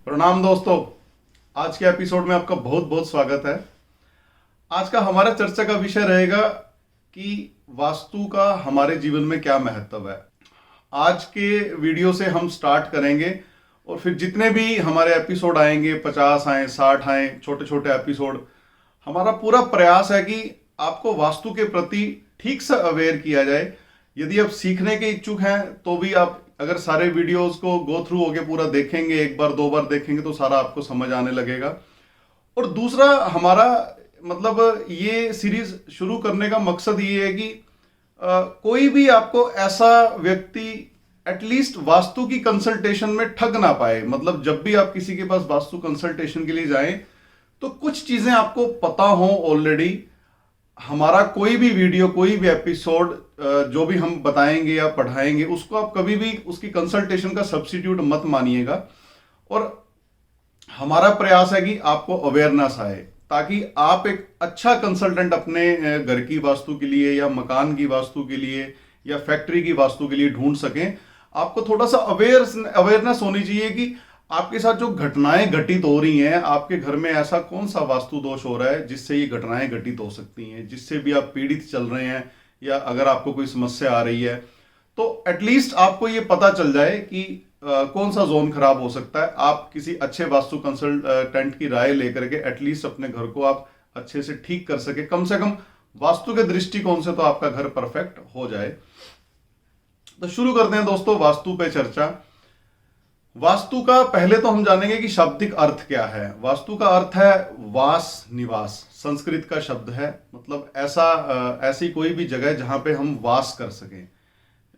प्रणाम दोस्तों। आज के एपिसोड में आपका बहुत बहुत स्वागत है। आज का हमारा चर्चा का विषय रहेगा कि वास्तु का हमारे जीवन में क्या महत्व है। आज के वीडियो से हम स्टार्ट करेंगे और फिर जितने भी हमारे एपिसोड आएंगे, 50 आए, 60 आए, छोटे छोटे एपिसोड, हमारा पूरा प्रयास है कि आपको वास्तु के प्रति ठीक से अवेयर किया जाए। यदि आप सीखने के इच्छुक हैं तो भी आप अगर सारे वीडियोस को गो थ्रू होके पूरा देखेंगे, एक बार दो बार देखेंगे तो सारा आपको समझ आने लगेगा। और दूसरा, हमारा मतलब ये सीरीज शुरू करने का मकसद ये है कि कोई भी आपको ऐसा व्यक्ति एटलीस्ट वास्तु की कंसल्टेशन में ठग ना पाए। मतलब जब भी आप किसी के पास वास्तु कंसल्टेशन के लिए जाएं तो कुछ चीजें आपको पता हो ऑलरेडी। हमारा कोई भी वीडियो, कोई भी एपिसोड जो भी हम बताएंगे या पढ़ाएंगे, उसको आप कभी भी उसकी कंसल्टेशन का सब्स्टिट्यूट मत मानिएगा। और हमारा प्रयास है कि आपको अवेयरनेस आए ताकि आप एक अच्छा कंसल्टेंट अपने घर की वास्तु के लिए या मकान की वास्तु के लिए या फैक्ट्री की वास्तु के लिए ढूंढ सकें। आपको थोड़ा सा अवेयरनेस होनी चाहिए कि आपके साथ जो घटनाएं घटित हो रही हैं, आपके घर में ऐसा कौन सा वास्तु दोष हो रहा है जिससे ये घटनाएं घटित हो सकती हैं, जिससे भी आप पीड़ित चल रहे हैं, या अगर आपको कोई समस्या आ रही है तो एटलीस्ट आपको ये पता चल जाए कि कौन सा जोन खराब हो सकता है। आप किसी अच्छे वास्तु कंसल्टेंट की राय लेकर के एटलीस्ट अपने घर को आप अच्छे से ठीक कर सके। कम से कम वास्तु के दृष्टिकोण से तो आपका घर परफेक्ट हो जाए। तो शुरू करते हैं दोस्तों वास्तु पे चर्चा। वास्तु का पहले तो हम जानेंगे कि शाब्दिक अर्थ क्या है। वास्तु का अर्थ है वास, निवास। संस्कृत का शब्द है, मतलब ऐसी कोई भी जगह जहां पे हम वास कर सकें,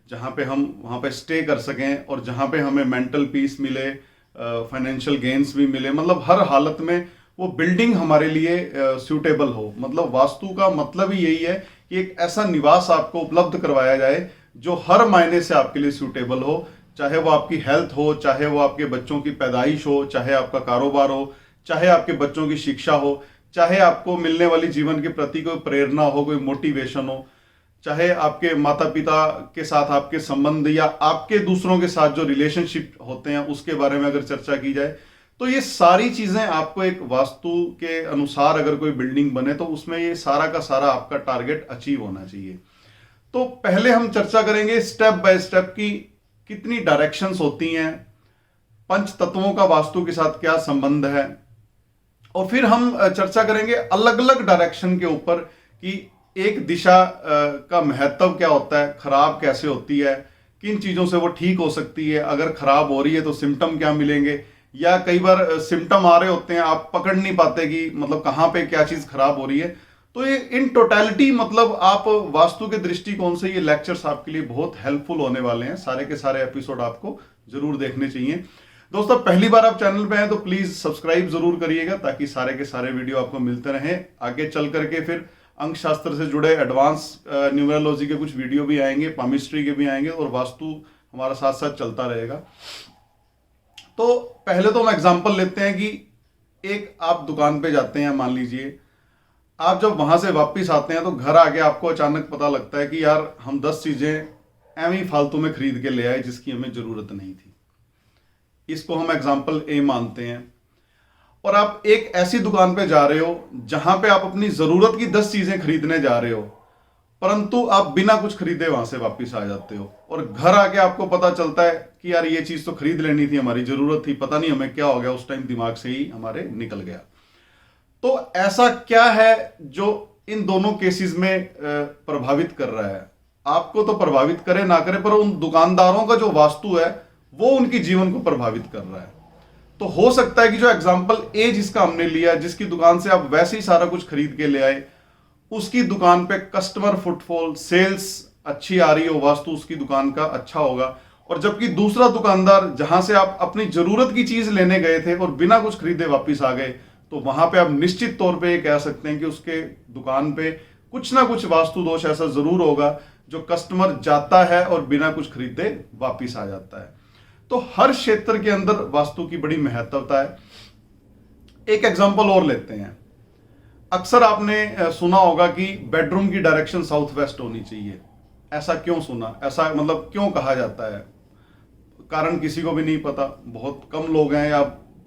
जहां पे हम वहां पे स्टे कर सकें और जहां पे हमें मेंटल पीस मिले, फाइनेंशियल गेन्स भी मिले। मतलब हर हालत में वो बिल्डिंग हमारे लिए सूटेबल हो। मतलब वास्तु का मतलब ही यही है कि एक ऐसा निवास आपको उपलब्ध करवाया जाए जो हर मायने से आपके लिए सूटेबल हो। चाहे वो आपकी हेल्थ हो, चाहे वो आपके बच्चों की पैदाइश हो, चाहे आपका कारोबार हो, चाहे आपके बच्चों की शिक्षा हो, चाहे आपको मिलने वाली जीवन के प्रति कोई प्रेरणा हो, कोई मोटिवेशन हो, चाहे आपके माता पिता के साथ आपके संबंध या आपके दूसरों के साथ जो रिलेशनशिप होते हैं उसके बारे में अगर चर्चा की जाए, तो ये सारी चीजें आपको एक वास्तु के अनुसार अगर कोई बिल्डिंग बने तो उसमें ये सारा का सारा आपका टारगेट अचीव होना चाहिए। तो पहले हम चर्चा करेंगे स्टेप बाय स्टेप की कितनी डायरेक्शंस होती हैं, पंच तत्वों का वास्तु के साथ क्या संबंध है, और फिर हम चर्चा करेंगे अलग अलग डायरेक्शन के ऊपर कि एक दिशा का महत्व क्या होता है, खराब कैसे होती है, किन चीजों से वो ठीक हो सकती है, अगर खराब हो रही है तो सिम्टम क्या मिलेंगे, या कई बार सिम्टम आ रहे होते हैं आप पकड़ नहीं पाते कि मतलब कहां पे क्या चीज खराब हो रही है। तो ये इन टोटलिटी मतलब आप वास्तु के दृष्टिकोण से ये लेक्चर्स आपके लिए बहुत हेल्पफुल होने वाले हैं। सारे के सारे एपिसोड आपको जरूर देखने चाहिए। दोस्तों, पहली बार आप चैनल पे हैं तो प्लीज सब्सक्राइब जरूर करिएगा ताकि सारे के सारे वीडियो आपको मिलते रहें। आगे चल करके फिर अंक शास्त्र से जुड़े एडवांस न्यूमरोलॉजी के कुछ वीडियो भी आएंगे, पामिस्ट्री के भी आएंगे, और वास्तु हमारा साथ साथ चलता रहेगा। तो पहले तो हम एग्जाम्पल लेते हैं कि एक आप दुकान पे जाते हैं, मान लीजिए आप जब वहां से वापस आते हैं तो घर आके आपको अचानक पता लगता है कि यार हम 10 चीजें एवं ही फालतू में खरीद के ले आए जिसकी हमें जरूरत नहीं थी। इसको हम एग्जाम्पल ए मानते हैं। और आप एक ऐसी दुकान पे जा रहे हो जहां पे आप अपनी जरूरत की 10 चीजें खरीदने जा रहे हो, परंतु आप बिना कुछ खरीदे वहां से वापस आ जाते हो और घर आके आपको पता चलता है कि यार ये चीज तो खरीद लेनी थी, हमारी जरूरत थी, पता नहीं हमें क्या हो गया, उस टाइम दिमाग से ही हमारे निकल गया। तो ऐसा क्या है जो इन दोनों केसेस में प्रभावित कर रहा है? आपको तो प्रभावित करे ना करे, पर उन दुकानदारों का जो वास्तु है वो उनकी जीवन को प्रभावित कर रहा है। तो हो सकता है कि जो एग्जांपल ए जिसका हमने लिया, जिसकी दुकान से आप वैसे ही सारा कुछ खरीद के ले आए, उसकी दुकान पे कस्टमर फुटफॉल, सेल्स अच्छी आ रही हो, वास्तु उसकी दुकान का अच्छा होगा। और जबकि दूसरा दुकानदार जहां से आप अपनी जरूरत की चीज लेने गए थे और बिना कुछ खरीदे वापिस आ गए, तो वहां पे आप निश्चित तौर पे कह सकते हैं कि उसके दुकान पे कुछ ना कुछ वास्तु दोष ऐसा जरूर होगा जो कस्टमर जाता है और बिना कुछ खरीदे वापिस आ जाता है। तो हर क्षेत्र के अंदर वास्तु की बड़ी महत्वता है। एक एग्जांपल और लेते हैं। अक्सर आपने सुना होगा कि बेडरूम की डायरेक्शन साउथ वेस्ट होनी चाहिए। ऐसा क्यों सुना, ऐसा मतलब क्यों कहा जाता है? कारण किसी को भी नहीं पता, बहुत कम लोग हैं या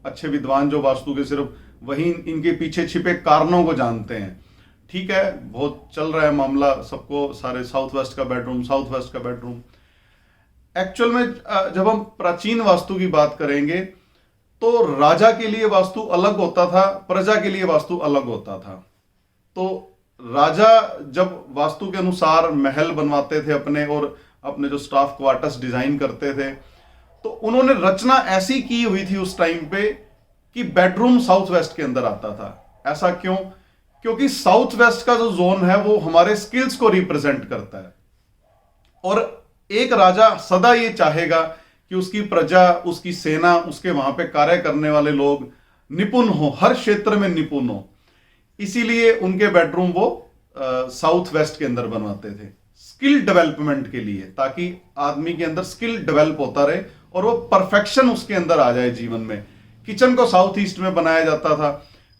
अच्छे विद्वान जो वास्तु के, सिर्फ वही इनके पीछे छिपे कारणों को जानते हैं। ठीक है, बहुत चल रहा है मामला, सबको सारे साउथ वेस्ट का बेडरूम, साउथ वेस्ट का बेडरूम। एक्चुअल में जब हम प्राचीन वास्तु की बात करेंगे तो राजा के लिए वास्तु अलग होता था, प्रजा के लिए वास्तु अलग होता था। तो राजा जब वास्तु के अनुसार महल बनवाते थे अपने, और अपने जो स्टाफ क्वार्टर्स डिजाइन करते थे, तो उन्होंने रचना ऐसी की हुई थी उस टाइम पे कि बेडरूम साउथ वेस्ट के अंदर आता था। ऐसा क्यों? क्योंकि साउथ वेस्ट का जो जोन है वो हमारे स्किल्स को रिप्रेजेंट करता है, और एक राजा सदा ये चाहेगा कि उसकी प्रजा, उसकी सेना, उसके वहां पे कार्य करने वाले लोग निपुण हो, हर क्षेत्र में निपुण हो। इसीलिए उनके बेडरूम वो साउथ वेस्ट के अंदर बनवाते थे, स्किल डेवलपमेंट के लिए, ताकि आदमी के अंदर स्किल डेवलप होता रहे और वो परफेक्शन उसके अंदर आ जाए जीवन में। किचन को साउथ ईस्ट में बनाया जाता था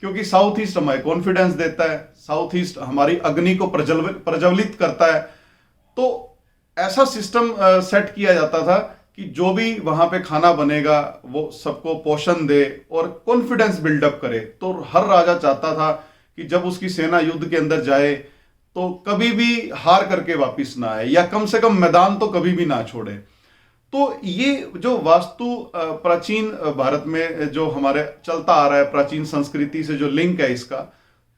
क्योंकि साउथ ईस्ट हमें कॉन्फिडेंस देता है, साउथ ईस्ट हमारी अग्नि को प्रज्वलित करता है। तो ऐसा सिस्टम सेट किया जाता था कि जो भी वहां पे खाना बनेगा वो सबको पोषण दे और कॉन्फिडेंस बिल्डअप करे। तो हर राजा चाहता था कि जब उसकी सेना युद्ध के अंदर जाए तो कभी भी हार करके वापस ना आए, या कम से कम मैदान तो कभी भी ना छोड़े। तो ये जो वास्तु प्राचीन भारत में जो हमारे चलता आ रहा है, प्राचीन संस्कृति से जो लिंक है इसका,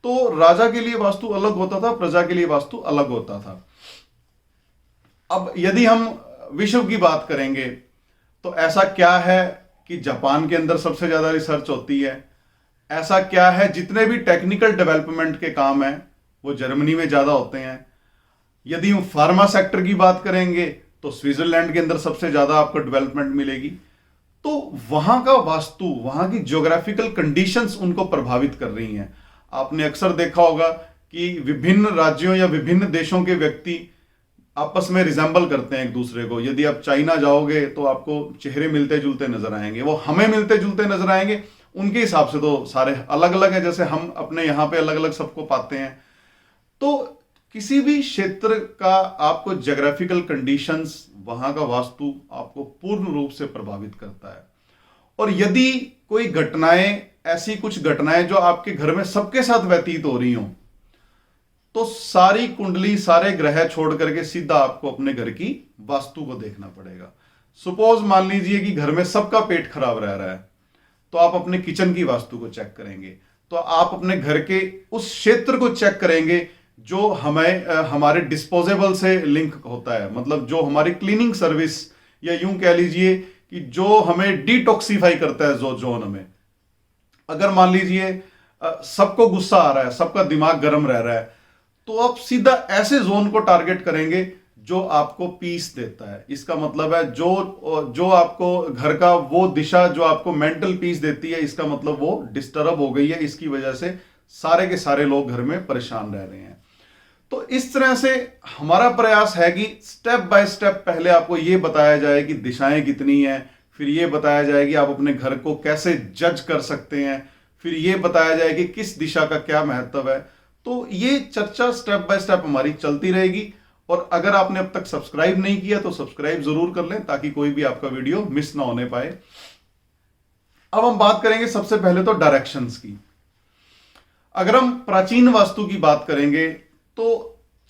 तो राजा के लिए वास्तु अलग होता था, प्रजा के लिए वास्तु अलग होता था। अब यदि हम विश्व की बात करेंगे तो ऐसा क्या है कि जापान के अंदर सबसे ज्यादा रिसर्च होती है, ऐसा क्या है जितने भी टेक्निकल डेवलपमेंट के काम हैं वो जर्मनी में ज्यादा होते हैं। यदि हम फार्मा सेक्टर की बात करेंगे तो स्विट्जरलैंड के अंदर सबसे ज्यादा आपको डेवलपमेंट मिलेगी। तो वहां का वास्तु, वहां की ज्योग्राफिकल कंडीशंस उनको प्रभावित कर रही हैं। आपने अक्सर देखा होगा कि विभिन्न राज्यों या विभिन्न देशों के व्यक्ति आपस में रिजेंबल करते हैं एक दूसरे को। यदि आप चाइना जाओगे तो आपको चेहरे मिलते जुलते नजर आएंगे, वो हमें मिलते जुलते नजर आएंगे, उनके हिसाब से तो सारे अलग अलग है, जैसे हम अपने यहां पे अलग अलग सबको पाते हैं। तो किसी भी क्षेत्र का आपको ज्योग्राफिकल कंडीशंस, वहां का वास्तु आपको पूर्ण रूप से प्रभावित करता है। और यदि कोई घटनाएं, ऐसी कुछ घटनाएं जो आपके घर में सबके साथ व्यतीत हो रही हो, तो सारी कुंडली, सारे ग्रह छोड़ करके सीधा आपको अपने घर की वास्तु को देखना पड़ेगा। सपोज मान लीजिए कि घर में सबका पेट खराब रह रहा है, तो आप अपने किचन की वास्तु को चेक करेंगे, तो आप अपने घर के उस क्षेत्र को चेक करेंगे जो हमें हमारे डिस्पोजेबल से लिंक होता है, मतलब जो हमारी क्लीनिंग सर्विस, या यूं कह लीजिए कि जो हमें डिटॉक्सिफाई करता है, जो जोन हमें, अगर मान लीजिए सबको गुस्सा आ रहा है, सबका दिमाग गर्म रह रहा है, तो आप सीधा ऐसे जोन को टारगेट करेंगे जो आपको पीस देता है। इसका मतलब है जो आपको घर का वो दिशा जो आपको मेंटल पीस देती है, इसका मतलब वो डिस्टर्ब हो गई है, इसकी वजह से सारे के सारे लोग घर में परेशान रह रहे हैं। तो इस तरह से हमारा प्रयास है कि स्टेप बाय स्टेप पहले आपको ये बताया जाए कि दिशाएं कितनी हैं, फिर ये बताया जाए कि आप अपने घर को कैसे जज कर सकते हैं, फिर ये बताया जाए कि किस दिशा का क्या महत्व है। तो ये चर्चा स्टेप बाय स्टेप हमारी चलती रहेगी। और अगर आपने अब तक सब्सक्राइब नहीं किया तो सब्सक्राइब जरूर कर लें, ताकि कोई भी आपका वीडियो मिस ना होने पाए। अब हम बात करेंगे सबसे पहले तो डायरेक्शंस की। अगर हम प्राचीन वास्तु की बात करेंगे तो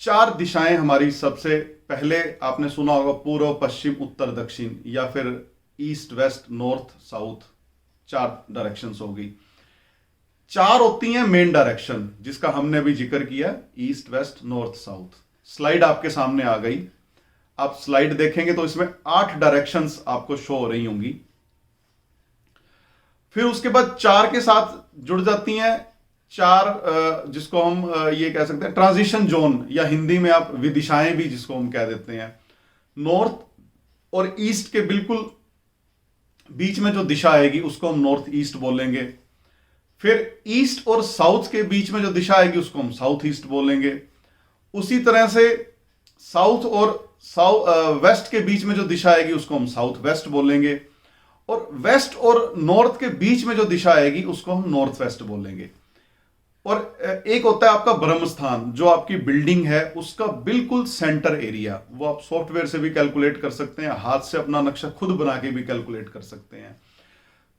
4 दिशाएं हमारी, सबसे पहले आपने सुना होगा पूर्व, पश्चिम, उत्तर, दक्षिण, या फिर east, west, north, south, 4 directions हो गई। 4 होती हैं मेन डायरेक्शन, जिसका हमने अभी जिक्र किया, east, west, north, south. Slide आपके सामने आ गई, आप स्लाइड देखेंगे तो इसमें 8 डायरेक्शंस आपको शो हो रही होंगी। फिर उसके बाद 4 के साथ जुड़ जाती हैं 4, जिसको हम ये कह सकते हैं ट्रांजिशन जोन, या हिंदी में आप विदिशाएं भी जिसको हम कह देते हैं। नॉर्थ और ईस्ट के बिल्कुल बीच में जो दिशा आएगी उसको हम नॉर्थ ईस्ट बोलेंगे। फिर ईस्ट और साउथ के बीच में जो दिशा आएगी उसको हम साउथ ईस्ट बोलेंगे। उसी तरह से साउथ और वेस्ट के बीच में जो दिशा आएगी उसको हम साउथ वेस्ट बोलेंगे। और वेस्ट और नॉर्थ के बीच में जो दिशा आएगी उसको हम नॉर्थ वेस्ट बोलेंगे। और एक होता है आपका ब्रह्म स्थान, जो आपकी बिल्डिंग है उसका बिल्कुल सेंटर एरिया, वो आप सॉफ्टवेयर से भी कैलकुलेट कर सकते हैं, हाथ से अपना नक्शा खुद बना के भी कैलकुलेट कर सकते हैं।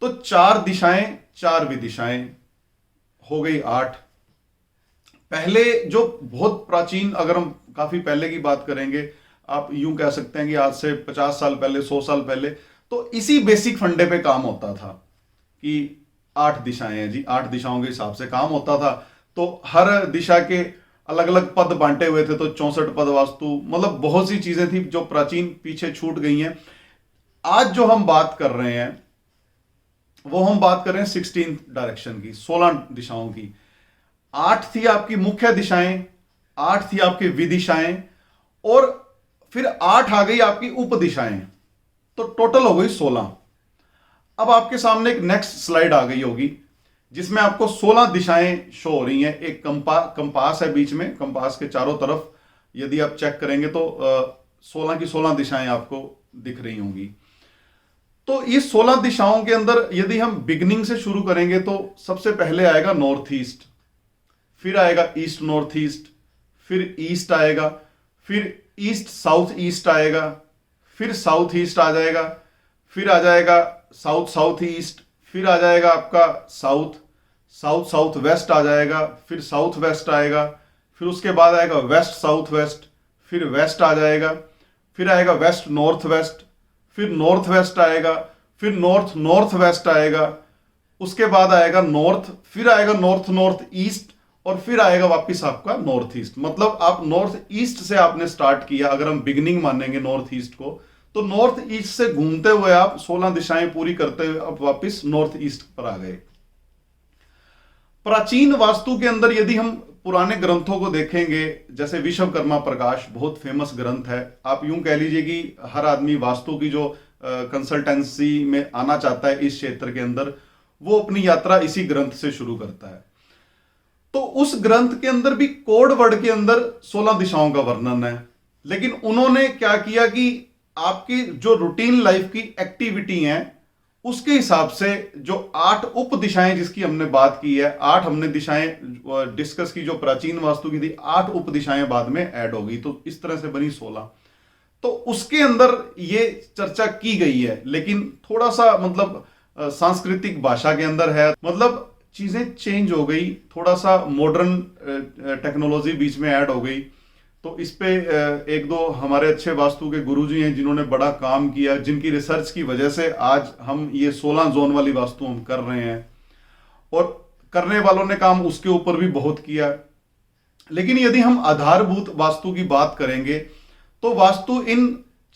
तो 4 दिशाएं 4 विदिशाएं हो गई 8। पहले जो बहुत प्राचीन, अगर हम काफी पहले की बात करेंगे, आप यूं कह सकते हैं कि आज से 50 साल पहले, 100 साल पहले, तो इसी बेसिक फंडे पे काम होता था कि 8 दिशाएं हैं जी, 8 दिशाओं के हिसाब से काम होता था। तो हर दिशा के अलग अलग पद बांटे हुए थे, तो 64 पद वास्तु, मतलब बहुत सी चीजें थी जो प्राचीन पीछे छूट गई हैं। आज जो हम बात कर रहे हैं वो हम बात कर रहे हैं 16 डायरेक्शन की, 16 दिशाओं की। 8 थी आपकी मुख्य दिशाएं, 8 थी आपकी विदिशाएं, और फिर 8 आ गई आपकी उप दिशाएं, तो टोटल हो गई 16। अब आपके सामने एक नेक्स्ट स्लाइड आ गई होगी जिसमें आपको 16 दिशाएं शो हो रही हैं। एक कंपास है बीच में, कंपास के चारों तरफ यदि आप चेक करेंगे तो 16 की 16 दिशाएं आपको दिख रही होंगी। तो ये 16 दिशाओं के अंदर यदि हम बिगनिंग से शुरू करेंगे तो सबसे पहले आएगा नॉर्थ ईस्ट, फिर आएगा ईस्ट नॉर्थ ईस्ट, फिर ईस्ट आएगा, फिर ईस्ट साउथ ईस्ट आएगा, फिर साउथ ईस्ट आ जाएगा, फिर आ जाएगा साउथ साउथ ईस्ट, फिर आ जाएगा आपका साउथ साउथ साउथ वेस्ट आ जाएगा, फिर साउथ वेस्ट आएगा, फिर उसके बाद आएगा वेस्ट साउथ वेस्ट, फिर वेस्ट आ जाएगा, फिर आएगा वेस्ट नॉर्थ वेस्ट, फिर नॉर्थ वेस्ट आएगा, फिर नॉर्थ नॉर्थ वेस्ट आएगा, उसके बाद आएगा नॉर्थ, फिर आएगा नॉर्थ नॉर्थ ईस्ट, और फिर आएगा वापस आपका नॉर्थ ईस्ट। मतलब आप नॉर्थ ईस्ट से आपने स्टार्ट किया, अगर हम बिगनिंग मानेंगे नॉर्थ ईस्ट को, तो नॉर्थ ईस्ट से घूमते हुए आप 16 दिशाएं पूरी करते हुए अब वापस नॉर्थ ईस्ट पर आ गए। प्राचीन वास्तु के अंदर यदि हम पुराने ग्रंथों को देखेंगे, जैसे विश्वकर्मा प्रकाश बहुत फेमस ग्रंथ है, आप यूं कह लीजिए कि हर आदमी वास्तु की जो कंसल्टेंसी में आना चाहता है इस क्षेत्र के अंदर, वो अपनी यात्रा इसी ग्रंथ से शुरू करता है। तो उस ग्रंथ के अंदर भी कोड वर्ड के अंदर 16 दिशाओं का वर्णन है, लेकिन उन्होंने क्या किया कि आपकी जो रूटीन लाइफ की एक्टिविटी हैं उसके हिसाब से जो 8 उप दिशाएं जिसकी हमने बात की है, 8 हमने दिशाएं डिस्कस की जो प्राचीन वास्तु की थी, 8 उप दिशाएं बाद में ऐड हो गई, तो इस तरह से बनी 16। तो उसके अंदर ये चर्चा की गई है, लेकिन थोड़ा सा मतलब सांस्कृतिक भाषा के अंदर है, मतलब चीजें चेंज हो गई, थोड़ा सा मॉडर्न टेक्नोलॉजी बीच में ऐड हो गई। तो इस पे एक दो हमारे अच्छे वास्तु के गुरुजी हैं जिन्होंने बड़ा काम किया, जिनकी रिसर्च की वजह से आज हम ये 16 जोन वाली वास्तु हम कर रहे हैं, और करने वालों ने काम उसके ऊपर भी बहुत किया। लेकिन यदि हम आधारभूत वास्तु की बात करेंगे तो वास्तु इन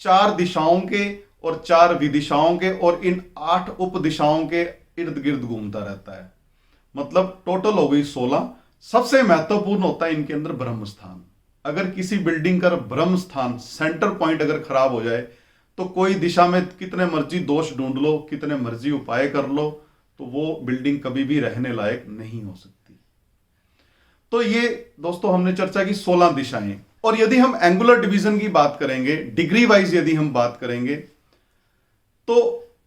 4 दिशाओं के और 4 विदिशाओं के और इन 8 उप दिशाओं के इर्द गिर्द घूमता रहता है। मतलब टोटल हो गई 16। सबसे महत्वपूर्ण होता है इनके अंदर ब्रह्म स्थान। अगर किसी बिल्डिंग का ब्रह्म स्थान, सेंटर पॉइंट अगर खराब हो जाए तो कोई दिशा में कितने मर्जी दोष ढूंढ लो, कितने मर्जी उपाय कर लो, तो वो बिल्डिंग कभी भी रहने लायक नहीं हो सकती। तो ये दोस्तों हमने चर्चा की 16 दिशाएं। और यदि हम एंगुलर डिवीजन की बात करेंगे, डिग्री वाइज यदि हम बात करेंगे, तो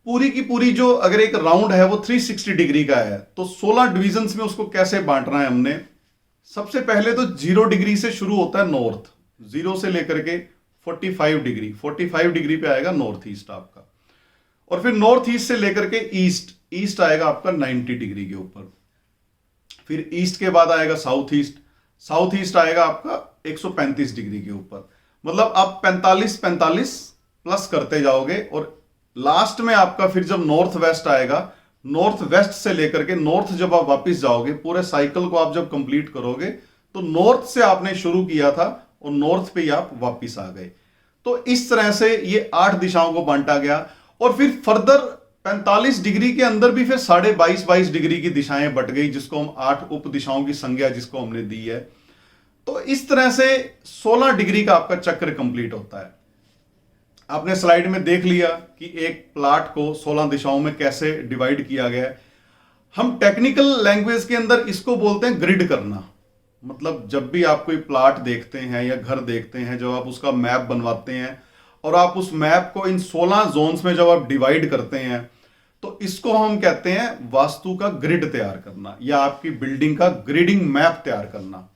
पूरी की पूरी जो अगर एक राउंड है वो 360 डिग्री का है, तो 16 डिविजन्स में उसको कैसे बांटना है हमने। सबसे पहले तो 0 डिग्री से शुरू होता है नॉर्थ, 0 से लेकर के 45 डिग्री, 45 डिग्री पे आएगा नॉर्थ ईस्ट आपका, और फिर नॉर्थ ईस्ट से लेकर के ईस्ट, ईस्ट आएगा आपका 90 डिग्री के ऊपर, फिर ईस्ट के बाद आएगा साउथ ईस्ट, साउथ ईस्ट आएगा आपका 135 डिग्री के ऊपर। मतलब आप 45 प्लस करते जाओगे, और लास्ट में आपका फिर जब नॉर्थ वेस्ट आएगा, नॉर्थ वेस्ट से लेकर के नॉर्थ जब आप वापस जाओगे, पूरे साइकिल को आप जब कंप्लीट करोगे, तो नॉर्थ से आपने शुरू किया था और नॉर्थ पे ही आप वापस आ गए। तो इस तरह से ये 8 दिशाओं को बांटा गया, और फिर फर्दर 45 डिग्री के अंदर भी फिर 22.5 डिग्री की दिशाएं बट गई, जिसको हम 8 उप दिशाओं की संज्ञा जिसको हमने दी है। तो इस तरह से 16 डिग्री का आपका चक्र कंप्लीट होता है। आपने स्लाइड में देख लिया कि एक प्लाट को 16 दिशाओं में कैसे डिवाइड किया गया है। हम टेक्निकल लैंग्वेज के अंदर इसको बोलते हैं ग्रिड करना। मतलब जब भी आप कोई प्लाट देखते हैं या घर देखते हैं, जब आप उसका मैप बनवाते हैं और आप उस मैप को इन 16 जोन्स में जब आप डिवाइड करते हैं, तो इसको हम कहते हैं वास्तु का ग्रिड तैयार करना, या आपकी बिल्डिंग का ग्रिडिंग मैप तैयार करना।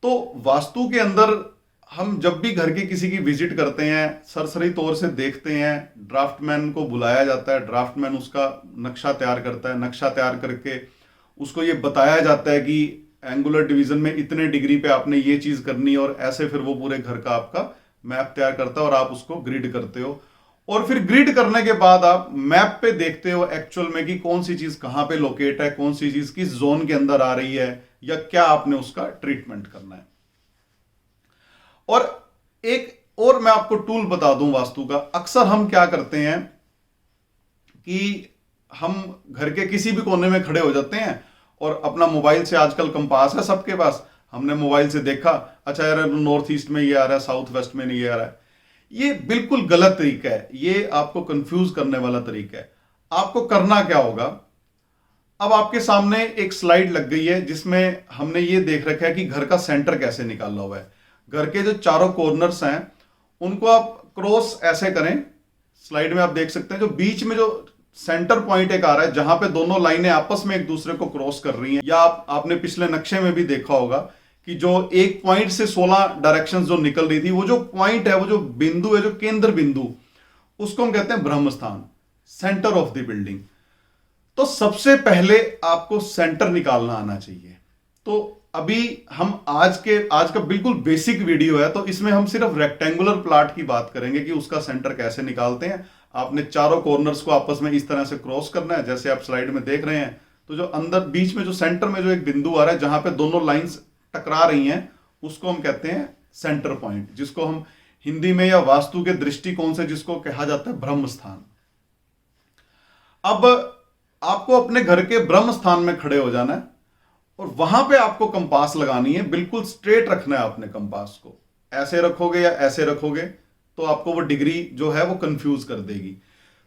तो वास्तु के अंदर हम जब भी घर के किसी की विजिट करते हैं, सरसरी तौर से देखते हैं, ड्राफ्टमैन को बुलाया जाता है, ड्राफ्टमैन उसका नक्शा तैयार करता है, नक्शा तैयार करके उसको ये बताया जाता है कि एंगुलर डिवीजन में इतने डिग्री पे आपने ये चीज करनी है, और ऐसे फिर वो पूरे घर का आपका मैप तैयार करता है और आप उसको ग्रिड करते हो। और फिर ग्रिड करने के बाद आप मैप पे देखते हो एक्चुअल में कि कौन सी चीज कहां पे लोकेट है, कौन सी चीज किस जोन के अंदर आ रही है, या क्या आपने उसका ट्रीटमेंट करना है। और एक और मैं आपको टूल बता दूं वास्तु का। अक्सर हम क्या करते हैं कि हम घर के किसी भी कोने में खड़े हो जाते हैं और अपना मोबाइल से, आजकल कंपास है सबके पास, हमने मोबाइल से देखा, अच्छा यार नॉर्थ ईस्ट में ये आ रहा है, साउथ वेस्ट में नहीं ये आ रहा है। ये बिल्कुल गलत तरीका है, ये आपको कंफ्यूज करने वाला तरीका है। आपको करना क्या होगा, अब आपके सामने एक स्लाइड लग गई है जिसमें हमने ये देख रखा है कि घर का सेंटर कैसे निकालना हुआ है। घर के जो चारों कॉर्नर्स हैं उनको आप क्रॉस ऐसे करें, स्लाइड में आप देख सकते हैं, जो बीच में जो सेंटर पॉइंट एक आ रहा है जहां पे दोनों लाइनें आपस में एक दूसरे को क्रॉस कर रही हैं, या आपने पिछले नक्शे में भी देखा होगा कि जो एक पॉइंट से 16 डायरेक्शन जो निकल रही थी, वो जो पॉइंट है, वो जो बिंदु है, जो केंद्र बिंदु, उसको हम कहते हैं ब्रह्म स्थान, सेंटर ऑफ द बिल्डिंग। तो सबसे पहले आपको सेंटर निकालना आना चाहिए। तो अभी हम आज का बिल्कुल बेसिक वीडियो है, तो इसमें हम सिर्फ रेक्टेंगुलर प्लॉट की बात करेंगे कि उसका सेंटर कैसे निकालते हैं। आपने चारों कॉर्नर्स को आपस में इस तरह से क्रॉस करना है जैसे आप स्लाइड में देख रहे हैं। तो जो अंदर बीच में जो सेंटर में जो एक बिंदु आ रहा है जहां पे दोनों लाइंस टकरा रही हैं, उसको हम कहते हैं सेंटर पॉइंट, जिसको हम हिंदी में या वास्तु के दृष्टिकोण से जिसको कहा जाता है ब्रह्म स्थान। अब आपको अपने घर के ब्रह्म स्थान में खड़े हो जाना है और वहां पे आपको कंपास लगानी है, बिल्कुल स्ट्रेट रखना है आपने कंपास को। ऐसे रखोगे या ऐसे रखोगे तो आपको वो डिग्री जो है वो कंफ्यूज कर देगी।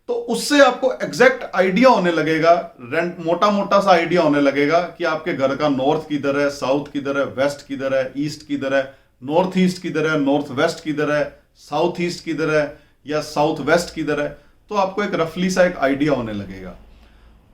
तो उससे आपको एग्जैक्ट आइडिया होने लगेगा, मोटा मोटा सा आइडिया होने लगेगा कि आपके घर का नॉर्थ किधर है, साउथ किधर है, वेस्ट किधर है, ईस्ट किधर है, नॉर्थ ईस्ट किधर है, नॉर्थ वेस्ट किधर है, साउथ ईस्ट किधर है, या साउथ वेस्ट किधर है। तो आपको एक रफली सा एक आइडिया होने लगेगा।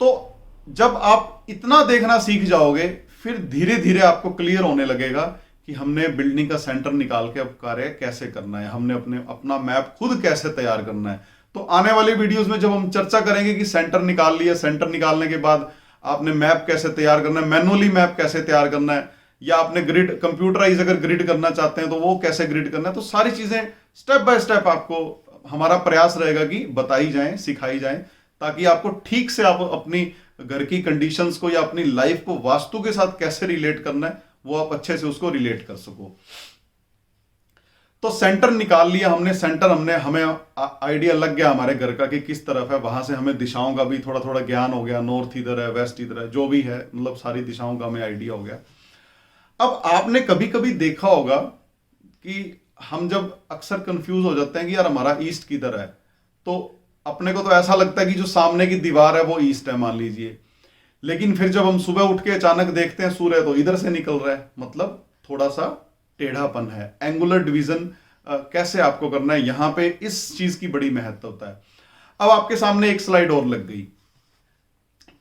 तो जब आप इतना देखना सीख जाओगे, फिर धीरे धीरे आपको क्लियर होने लगेगा कि हमने बिल्डिंग का सेंटर निकाल के अब कार्य कैसे करना है, हमने अपना मैप खुद कैसे तैयार करना है। तो आने वाले वीडियोस में जब हम चर्चा करेंगे कि सेंटर निकाल लिया, सेंटर निकालने के बाद आपने मैप कैसे तैयार करना है, मैनुअली मैप कैसे तैयार करना है, या आपने ग्रिड कंप्यूटराइज अगर ग्रिड करना चाहते हैं तो वो कैसे ग्रिड करना है। तो सारी चीजें स्टेप बाय स्टेप आपको हमारा प्रयास रहेगा कि बताई जाए, सिखाई जाए, ताकि आपको ठीक से आप अपनी घर की कंडीशंस को या अपनी लाइफ को वास्तु के साथ कैसे रिलेट करना है वो आप अच्छे से उसको रिलेट कर सको। तो सेंटर निकाल लिया हमने, सेंटर हमें आइडिया लग गया हमारे घर का कि किस तरफ है, वहां से हमें दिशाओं का भी थोड़ा थोड़ा ज्ञान हो गया, नॉर्थ इधर है, वेस्ट इधर है, जो भी है, मतलब सारी दिशाओं का हमें आइडिया हो गया। अब आपने कभी कभी देखा होगा कि हम जब अक्सर कंफ्यूज हो जाते हैं कि यार हमारा ईस्ट किधर है, तो अपने को तो ऐसा लगता है कि जो सामने की दीवार है वो ईस्ट है मान लीजिए, लेकिन फिर जब हम सुबह उठ के अचानक देखते हैं सूर्य तो इधर से निकल रहा है, मतलब थोड़ा सा टेढ़ापन है। एंगुलर डिवीजन कैसे आपको करना है, यहां पे इस चीज की बड़ी महत्वता है। अब आपके सामने एक स्लाइड और लग गई।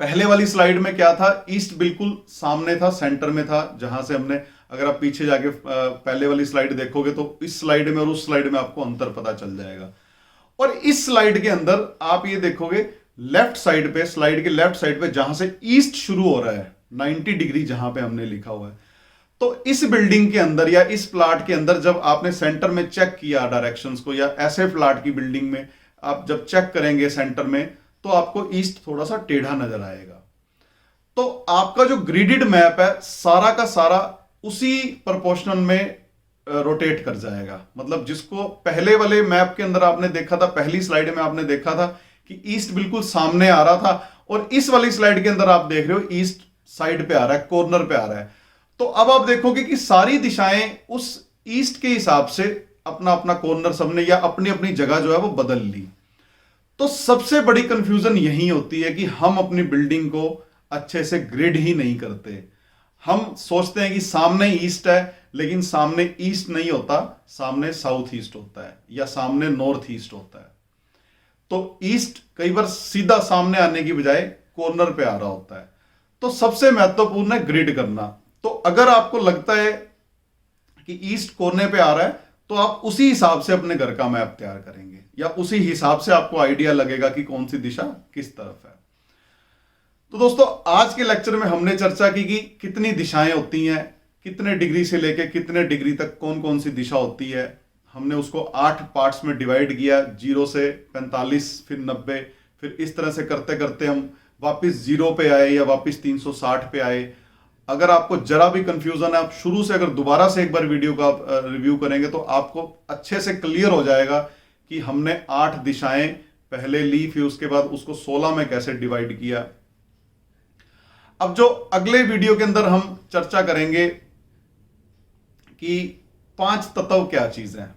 पहले वाली स्लाइड में क्या था, ईस्ट बिल्कुल सामने था, सेंटर में था, जहां से हमने, अगर आप पीछे जाके पहले वाली स्लाइड देखोगे तो इस स्लाइड में और उस स्लाइड में आपको अंतर पता चल जाएगा। और इस स्लाइड के अंदर आप ये देखोगे लेफ्ट साइड पे, स्लाइड के लेफ्ट साइड पे जहां से ईस्ट शुरू हो रहा है 90 डिग्री जहां पे हमने लिखा हुआ है, तो इस बिल्डिंग के अंदर या इस प्लाट के अंदर जब आपने सेंटर में चेक किया डायरेक्शंस को, या ऐसे प्लाट की बिल्डिंग में आप जब चेक करेंगे सेंटर में, तो आपको ईस्ट थोड़ा सा टेढ़ा नजर आएगा। तो आपका जो ग्रिडेड मैप है सारा का सारा उसी प्रोपोर्शनल में रोटेट कर जाएगा। मतलब जिसको पहले वाले मैप के अंदर आपने देखा था, पहली स्लाइड में आपने देखा था कि ईस्ट बिल्कुल सामने आ रहा था, और इस वाली स्लाइड के अंदर आप देख रहे हो ईस्ट साइड पे आ रहा है, कॉर्नर पे आ रहा है। तो अब आप देखोगे कि सारी दिशाएं उस ईस्ट के हिसाब से अपना अपना कॉर्नर सबने या अपनी अपनी जगह जो है वो बदल ली। तो सबसे बड़ी कंफ्यूजन यही होती है कि हम अपनी बिल्डिंग को अच्छे से ग्रिड ही नहीं करते। हम सोचते हैं कि सामने ईस्ट है, लेकिन सामने ईस्ट नहीं होता, सामने साउथ ईस्ट होता है या सामने नॉर्थ ईस्ट होता है। तो ईस्ट कई बार सीधा सामने आने की बजाय कॉर्नर पे आ रहा होता है। तो सबसे महत्वपूर्ण है ग्रिड करना। तो अगर आपको लगता है कि ईस्ट कोने पे आ रहा है, तो आप उसी हिसाब से अपने घर का मैप तैयार करेंगे या उसी हिसाब से आपको आइडिया लगेगा कि कौन सी दिशा किस तरफ है। तो दोस्तों आज के लेक्चर में हमने चर्चा की कि कितनी दिशाएं होती हैं, कितने डिग्री से लेके कितने डिग्री तक कौन कौन सी दिशा होती है। हमने उसको 8 पार्ट्स में डिवाइड किया, 0 से 45 फिर 90, फिर इस तरह से करते करते हम वापस 0 पे आए या वापस 360 पे आए। अगर आपको जरा भी कंफ्यूजन है, आप शुरू से अगर दोबारा से एक बार वीडियो का रिव्यू करेंगे तो आपको अच्छे से क्लियर हो जाएगा कि हमने 8 दिशाएं पहले ली, फिर उसके बाद उसको 16 में कैसे डिवाइड किया। अब जो अगले वीडियो के अंदर हम चर्चा करेंगे कि 5 तत्व क्या चीज है।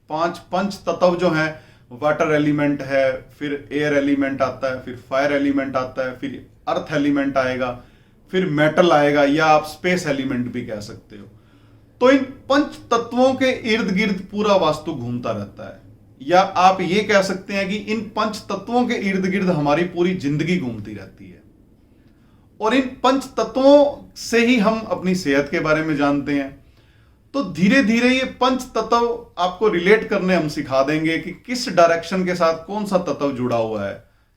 5 पंच तत्व जो हैं, वाटर एलिमेंट है, फिर एयर एलिमेंट आता है, फिर फायर एलिमेंट आता है, फिर अर्थ एलिमेंट आएगा, फिर मेटल आएगा, या आप स्पेस एलिमेंट भी कह सकते हो। तो इन पंच तत्वों के इर्द गिर्द पूरा वास्तु घूमता रहता है, या आप ये कह सकते हैं कि इन पंच तत्वों के इर्द गिर्द हमारी पूरी जिंदगी घूमती रहती है। और इन पंच तत्वों से ही हम अपनी सेहत के बारे में जानते हैं। तो धीरे धीरे ये पंच तत्व आपको रिलेट करने हम सिखा देंगे कि किस डायरेक्शन के साथ कौन सा तत्व जुड़ा हुआ है।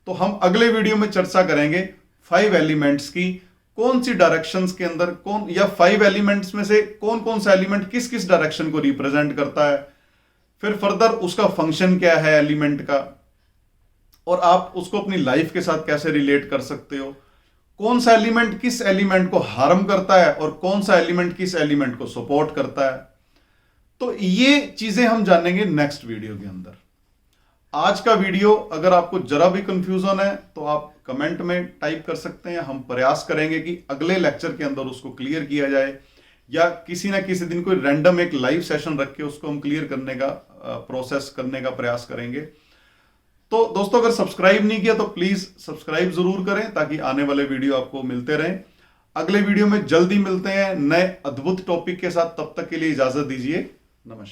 तो हम अगले वीडियो में चर्चा करेंगे 5 एलिमेंट्स की, कौन सी डायरेक्शंस के अंदर कौन, या 5 एलिमेंट्स में से कौन कौन सा एलिमेंट किस किस डायरेक्शन को रिप्रेजेंट करता है, फिर फर्दर उसका फंक्शन क्या है एलिमेंट का, और आप उसको अपनी लाइफ के साथ कैसे रिलेट कर सकते हो। कौन सा एलिमेंट किस एलिमेंट को हार्म करता है और कौन सा एलिमेंट किस एलिमेंट को सपोर्ट करता है। तो ये चीजें हम जानेंगे नेक्स्ट वीडियो के अंदर। आज का वीडियो अगर आपको जरा भी कंफ्यूजन है तो आप कमेंट में टाइप कर सकते हैं। हम प्रयास करेंगे कि अगले लेक्चर के अंदर उसको क्लियर किया जाए, या किसी ना किसी दिन कोई रैंडम एक लाइव सेशन रख के उसको हम क्लियर करने का प्रोसेस करने का प्रयास करेंगे। तो दोस्तों अगर सब्सक्राइब नहीं किया तो प्लीज सब्सक्राइब जरूर करें ताकि आने वाले वीडियो आपको मिलते रहें। अगले वीडियो में जल्दी मिलते हैं नए अद्भुत टॉपिक के साथ। तब तक के लिए इजाजत दीजिए। नमस्कार।